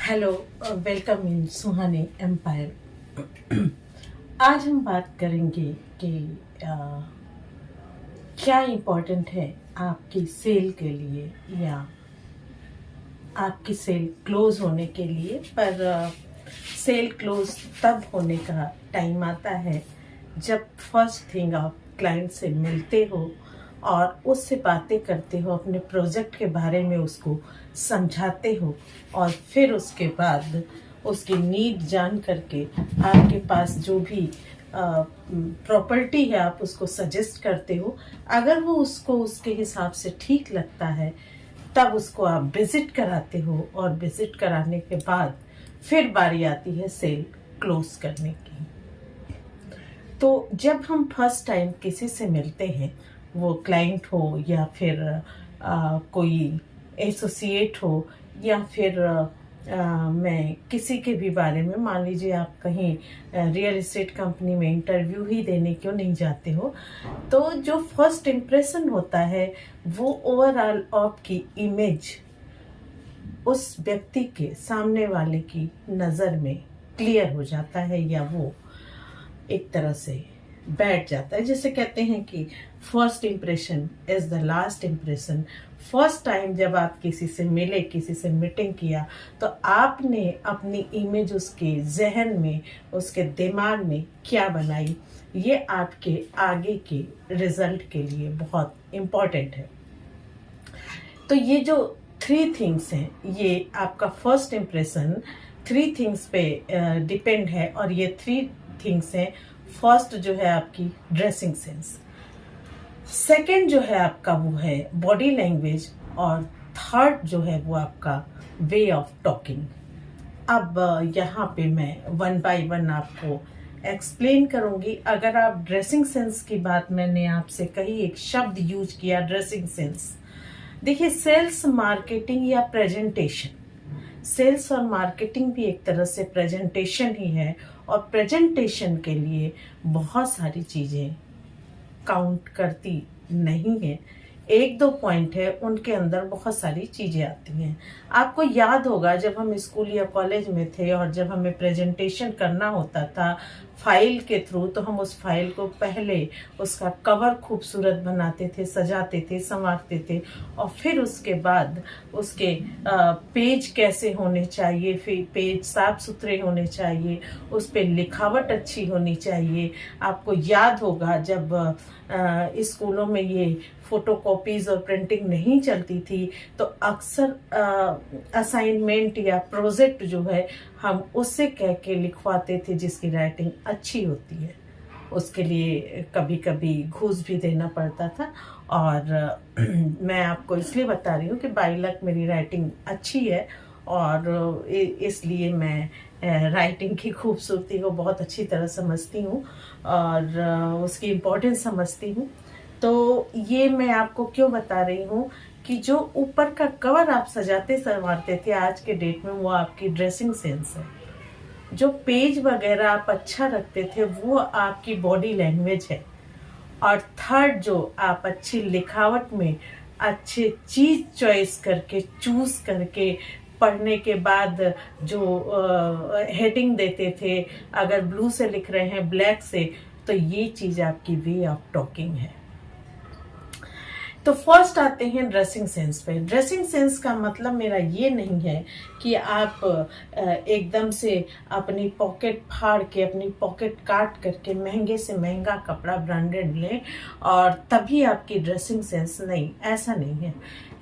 Hello, welcome in Suhani empire. आज हम बात करेंगे कि क्या इम्पोर्टेंट है आपकी सेल के लिए या आपकी सेल क्लोज होने के लिए। पर सेल क्लोज तब होने का टाइम आता है जब फर्स्ट थिंग आप क्लाइंट से मिलते हो और उससे बातें करते हो, अपने प्रोजेक्ट के बारे में उसको समझाते हो और फिर उसके बाद उसकी नीड जान करके आपके पास जो भी प्रॉपर्टी है आप उसको सजेस्ट करते हो। अगर वो उसको उसके हिसाब से ठीक लगता है तब उसको आप विजिट कराते हो और विजिट कराने के बाद फिर बारी आती है सेल क्लोज करने की। तो जब हम फर्स्ट टाइम किसी से मिलते हैं, वो क्लाइंट हो या फिर कोई एसोसिएट हो या फिर मैं किसी के भी बारे में, मान लीजिए आप कहीं रियल एस्टेट कंपनी में इंटरव्यू ही देने क्यों नहीं जाते हो, तो जो फर्स्ट इम्प्रेशन होता है वो ओवरऑल आपकी इमेज उस व्यक्ति के सामने वाले की नज़र में क्लियर हो जाता है या वो एक तरह से बैठ जाता है। जैसे कहते हैं कि first impression is the last impression. First time जब आप किसी से मिले, किसी से मीटिंग किया, तो आपने अपनी इमेज उसके जहन में, उसके दिमाग में क्या बनाई, ये आपके आगे के रिजल्ट के लिए बहुत इम्पोर्टेंट है। तो ये जो थ्री थिंग्स हैं, ये आपका फर्स्ट इम्प्रेशन थ्री थिंग्स पे डिपेंड है। और ये थ्री थिंग्स हैं, फर्स्ट जो है आपकी ड्रेसिंग सेंस, सेकंड जो है आपका वो है बॉडी लैंग्वेज, और थर्ड जो है वो आपका वे ऑफ टॉकिंग। अब यहाँ पे मैं वन बाय वन आपको एक्सप्लेन करूंगी। अगर आप ड्रेसिंग सेंस की बात, मैंने आपसे कही, एक शब्द यूज किया ड्रेसिंग सेंस। देखिए, सेल्स मार्केटिंग या प्रेजेंटेशन, सेल्स और मार्केटिंग भी एक तरह से प्रेजेंटेशन ही है। और प्रेजेंटेशन के लिए बहुत सारी चीज़ें काउंट करती नहीं है, एक दो पॉइंट है उनके अंदर बहुत सारी चीज़ें आती हैं। आपको याद होगा जब हम स्कूल या कॉलेज में थे और जब हमें प्रेजेंटेशन करना होता था फाइल के थ्रू, तो हम उस फाइल को पहले उसका कवर खूबसूरत बनाते थे, सजाते थे, संवारते थे, और फिर उसके बाद उसके पेज कैसे होने चाहिए, फिर पेज साफ सुथरे होने चाहिए, उस पर लिखावट अच्छी होनी चाहिए। आपको याद होगा जब स्कूलों में ये फोटोकॉपीज और प्रिंटिंग नहीं चलती थी, तो अक्सर असाइनमेंट या प्रोजेक्ट जो है हम उससे कह के लिखवाते थे जिसकी राइटिंग अच्छी होती है। उसके लिए कभी कभी घूस भी देना पड़ता था। और मैं आपको इसलिए बता रही हूँ कि बाई लक मेरी राइटिंग अच्छी है और इसलिए मैं राइटिंग की खूबसूरती को बहुत अच्छी तरह समझती हूँ और उसकी इम्पोर्टेंस समझती हूँ। तो ये मैं आपको क्यों बता रही हूँ कि जो ऊपर का कवर आप सजाते संवारते थे आज के डेट में, वो आपकी ड्रेसिंग सेंस है। जो पेज वगैरह आप अच्छा रखते थे वो आपकी बॉडी लैंग्वेज है। और थर्ड, जो आप अच्छी लिखावट में अच्छे चीज चॉइस करके, चूज करके, पढ़ने के बाद जो हेडिंग देते थे, अगर ब्लू से लिख रहे हैं ब्लैक से, तो ये चीज आपकी वे ऑफ टॉकिंग है। तो फर्स्ट आते हैं ड्रेसिंग सेंस पे। ड्रेसिंग सेंस का मतलब मेरा ये नहीं है कि आप एकदम से अपनी पॉकेट फाड़ के, अपनी पॉकेट काट करके महंगे से महंगा कपड़ा ब्रांडेड लें और तभी आपकी ड्रेसिंग सेंस, नहीं, ऐसा नहीं है।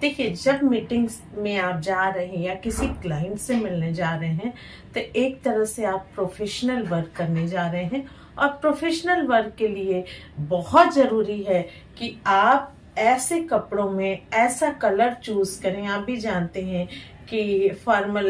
देखिए, जब मीटिंग्स में आप जा रहे हैं या किसी क्लाइंट से मिलने जा रहे हैं, तो एक तरह से आप प्रोफेशनल वर्क करने जा रहे हैं। और प्रोफेशनल वर्क के लिए बहुत ज़रूरी है कि आप ऐसे कपड़ों में ऐसा कलर चूज करें। आप भी जानते हैं कि फॉर्मल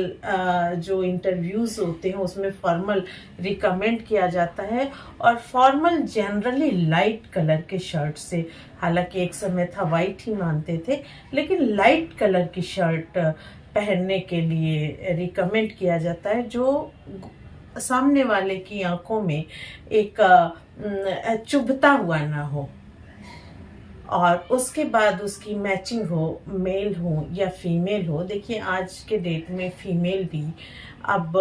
जो इंटरव्यूज होते हैं उसमें फॉर्मल रिकमेंड किया जाता है, और फॉर्मल जनरली लाइट कलर के शर्ट से, हालांकि एक समय था वाइट ही मानते थे, लेकिन लाइट कलर की शर्ट पहनने के लिए रिकमेंड किया जाता है, जो सामने वाले की आंखों में एक चुभता हुआ ना हो। और उसके बाद उसकी मैचिंग हो, मेल हो या फीमेल हो। देखिए आज के डेट में फीमेल भी अब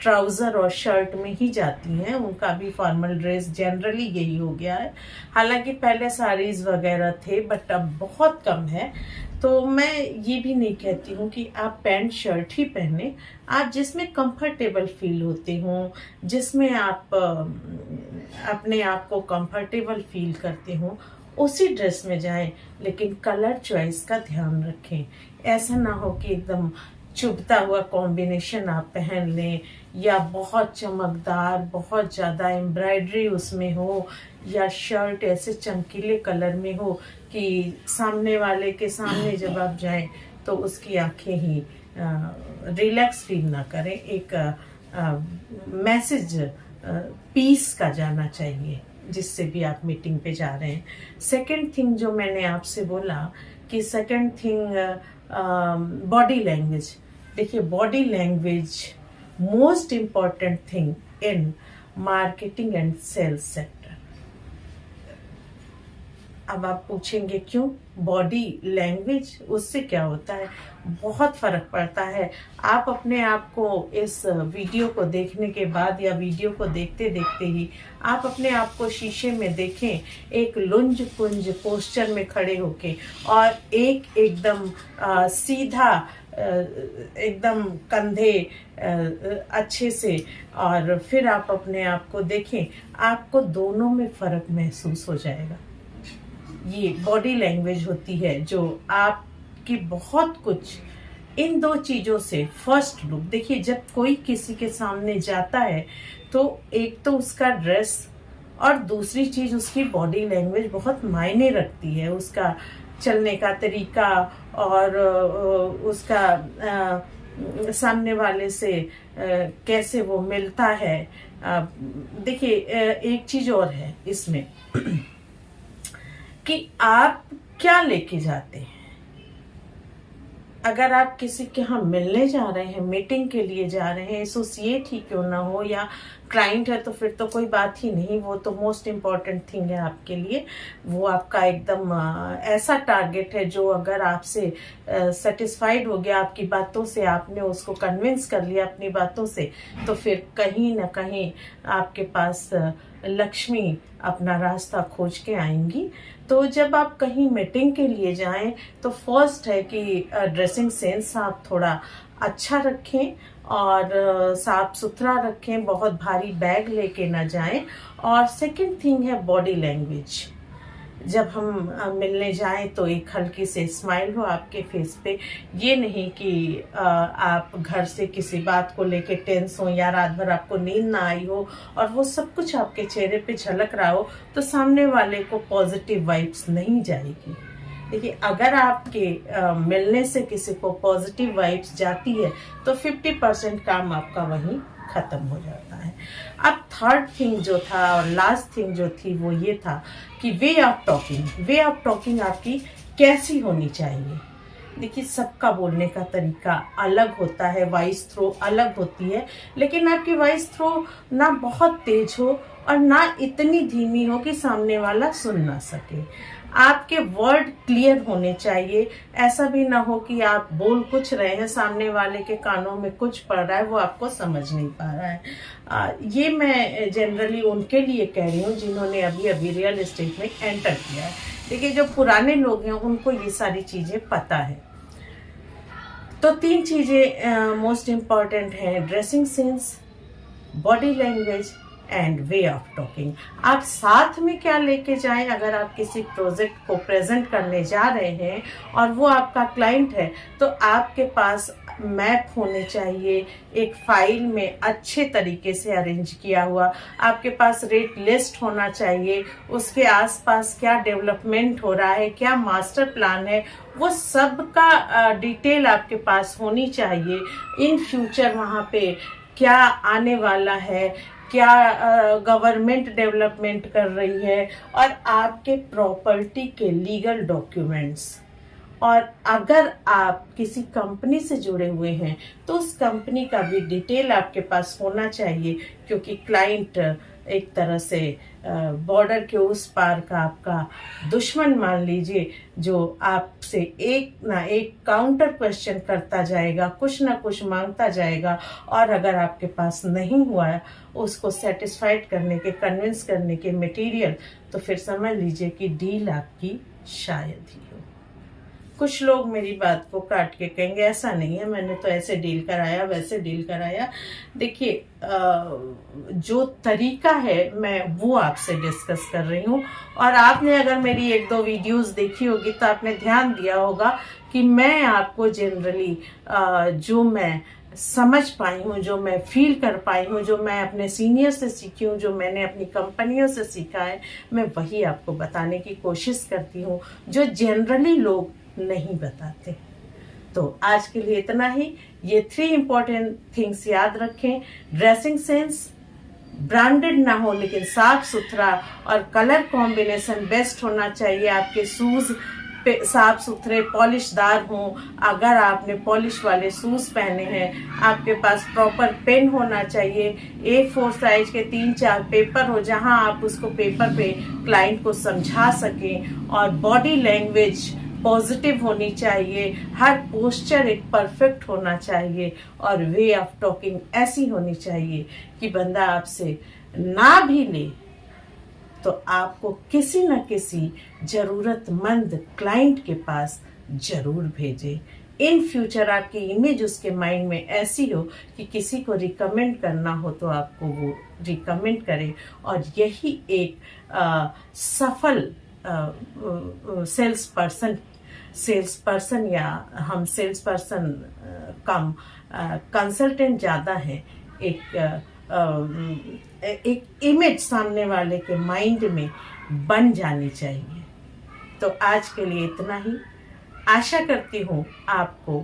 ट्राउज़र और शर्ट में ही जाती हैं, उनका भी फॉर्मल ड्रेस जनरली यही हो गया है। हालांकि पहले साड़ीज़ वगैरह थे बट अब बहुत कम है। तो मैं ये भी नहीं कहती हूँ कि आप पैंट शर्ट ही पहने, आप जिसमें कंफर्टेबल फील होते हो, जिसमें आप अपने आप को कंफर्टेबल फील करते हो, उसी ड्रेस में जाएं। लेकिन कलर चॉइस का ध्यान रखें, ऐसा ना हो कि एकदम चुभता हुआ कॉम्बिनेशन आप पहन लें, या बहुत चमकदार, बहुत ज़्यादा एम्ब्रॉयडरी उसमें हो, या शर्ट ऐसे चमकीले कलर में हो कि सामने वाले के सामने जब आप जाएं तो उसकी आंखें ही रिलैक्स फील ना करें। एक मैसेज पीस का जाना चाहिए जिससे भी आप मीटिंग पे जा रहे हैं। सेकंड थिंग जो मैंने आपसे बोला कि सेकंड थिंग बॉडी लैंग्वेज। देखिए body language most important thing in marketing and sales sector. अब आप पूछेंगे क्यों? बॉडी लैंग्वेज, उससे क्या होता है? बहुत फर्क पड़ता है। आप अपने आप को इस वीडियो को देखने के बाद या वीडियो को देखते देखते ही आप अपने आप को शीशे में देखें, एक लुंज पुंज पोस्चर में खड़े होके, और एकदम सीधा, एकदम कंधे अच्छे से, और फिर आप अपने आप को देखें, आपको दोनों में फर्क महसूस हो जाएगा। ये बॉडी लैंग्वेज होती है जो आपकी बहुत कुछ, इन दो चीजों से, फर्स्ट लुक देखिए, जब कोई किसी के सामने जाता है तो एक तो उसका ड्रेस और दूसरी चीज उसकी बॉडी लैंग्वेज बहुत मायने रखती है। उसका चलने का तरीका और उसका सामने वाले से कैसे वो मिलता है। देखिए एक चीज और है इसमें कि आप क्या लेके जाते हैं। अगर आप किसी के यहाँ मिलने जा रहे हैं, मीटिंग के लिए जा रहे हैं, एसोसिएट ही क्यों ना हो या क्लाइंट है, तो फिर तो कोई बात ही नहीं, वो तो मोस्ट इम्पॉर्टेंट थिंग है आपके लिए। वो आपका एकदम ऐसा टारगेट है जो अगर आपसे सेटिस्फाइड हो गया आपकी बातों से, आपने उसको कन्विंस कर लिया अपनी बातों से, तो फिर कहीं ना कहीं आपके पास लक्ष्मी अपना रास्ता खोज के आएंगी। तो जब आप कहीं मीटिंग के लिए जाएं तो फर्स्ट है कि ड्रेसिंग सेंस आप थोड़ा अच्छा रखें और साफ सुथरा रखें, बहुत भारी बैग लेके ना जाएं। और सेकंड थिंग है बॉडी लैंग्वेज। जब हम मिलने जाएं तो एक हल्की से स्माइल हो आपके फेस पे। ये नहीं कि आप घर से किसी बात को लेके टेंस हो या रात भर आपको नींद ना आई हो और वो सब कुछ आपके चेहरे पे झलक रहा हो, तो सामने वाले को पॉजिटिव वाइब्स नहीं जाएगी। देखिए अगर आपके मिलने से किसी को पॉजिटिव वाइब्स जाती है तो 50% काम आपका वहीं खत्म हो जाता है। अब थर्ड थिंग जो था और लास्ट थिंग जो थी वो ये था कि way of talking. Way of talking आपकी कैसी होनी चाहिए? देखिए सबका बोलने का तरीका अलग होता है, वॉइस थ्रो अलग होती है, लेकिन आपकी वॉइस थ्रो ना बहुत तेज हो और ना इतनी धीमी हो कि सामने वाला सुन ना सके। आपके वर्ड क्लियर होने चाहिए। ऐसा भी ना हो कि आप बोल कुछ रहे हैं, सामने वाले के कानों में कुछ पड़ रहा है, वो आपको समझ नहीं पा रहा है। ये मैं जनरली उनके लिए कह रही हूँ जिन्होंने अभी अभी रियल एस्टेट में एंटर किया है। देखिए जो पुराने लोग हैं उनको ये सारी चीजें पता है। तो 3 चीजें मोस्ट इम्पॉर्टेंट हैं, dressing sense, body language and way of talking. आप साथ में क्या लेके जाएं? अगर आप किसी प्रोजेक्ट को प्रेजेंट करने जा रहे हैं और वो आपका क्लाइंट है तो आपके पास मैप होने चाहिए, एक फाइल में अच्छे तरीके से अरेंज किया हुआ। आपके पास रेट लिस्ट होना चाहिए, उसके आसपास क्या डेवलपमेंट हो रहा है, क्या मास्टर प्लान है, वो सब का डिटेल आपके पास होनी चाहिए। इन फ्यूचर वहाँ पे क्या आने वाला है, क्या गवर्नमेंट डेवलपमेंट कर रही है, और आपके प्रॉपर्टी के लीगल डॉक्यूमेंट्स। और अगर आप किसी कंपनी से जुड़े हुए हैं तो उस कंपनी का भी डिटेल आपके पास होना चाहिए, क्योंकि क्लाइंट एक तरह से बॉर्डर के उस पार का आपका दुश्मन मान लीजिए, जो आपसे एक ना एक काउंटर क्वेश्चन करता जाएगा, कुछ ना कुछ मांगता जाएगा, और अगर आपके पास नहीं हुआ है उसको सेटिस्फाइड करने के, कन्विंस करने के मटेरियल, तो फिर समझ लीजिए कि डील आपकी शायद ही हो। कुछ लोग मेरी बात को काट के कहेंगे ऐसा नहीं है, मैंने तो ऐसे डील कराया, वैसे डील कराया। देखिए, जो तरीका है मैं वो आपसे डिस्कस कर रही हूँ, और आपने अगर मेरी 1-2 वीडियोस देखी होगी तो आपने ध्यान दिया होगा कि मैं आपको जनरली जो मैं समझ पाई हूँ, जो मैं फील कर पाई हूँ, जो मैं अपने सीनियर से सीखी हूँ, जो मैंने अपनी कंपनियों से सीखा है, मैं वही आपको बताने की कोशिश करती हूँ, जो जनरली लोग नहीं बताते। तो आज के लिए इतना ही। ये 3 इंपॉर्टेंट थिंग्स याद रखें। ड्रेसिंग सेंस ब्रांडेड ना हो लेकिन साफ सुथरा, और कलर कॉम्बिनेशन बेस्ट होना चाहिए। आपके शूज साफ सुथरे पॉलिशदार हों। अगर आपने पॉलिश वाले शूज पहने हैं, आपके पास प्रॉपर पेन होना चाहिए। A4 साइज के 3-4 पेपर हो, जहां आप उसको पेपर पे क्लाइंट को समझा सकें, और बॉडी लैंग्वेज पॉजिटिव होनी चाहिए। हर पोस्चर एक परफेक्ट होना चाहिए, और वे ऑफ टॉकिंग ऐसी होनी चाहिए कि बंदा आपसे ना भी ले तो आपको किसी न किसी जरूरतमंद क्लाइंट के पास जरूर भेजे। इन फ्यूचर आपकी इमेज उसके माइंड में ऐसी हो कि किसी को रिकमेंड करना हो तो आपको वो रिकमेंड करे, और यही एक सफल सेल्स पर्सन या हम सेल्स पर्सन कम कंसल्टेंट ज़्यादा है, एक इमेज सामने वाले के माइंड में बन जानी चाहिए। तो आज के लिए इतना ही। आशा करती हूँ आपको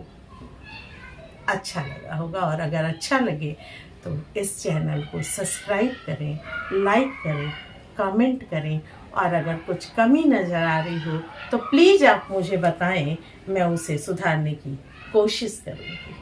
अच्छा लगा होगा, और अगर अच्छा लगे तो इस चैनल को सब्सक्राइब करें, लाइक करें, कमेंट करें, और अगर कुछ कमी नज़र आ रही हो तो प्लीज़ आप मुझे बताएं, मैं उसे सुधारने की कोशिश करूँगी।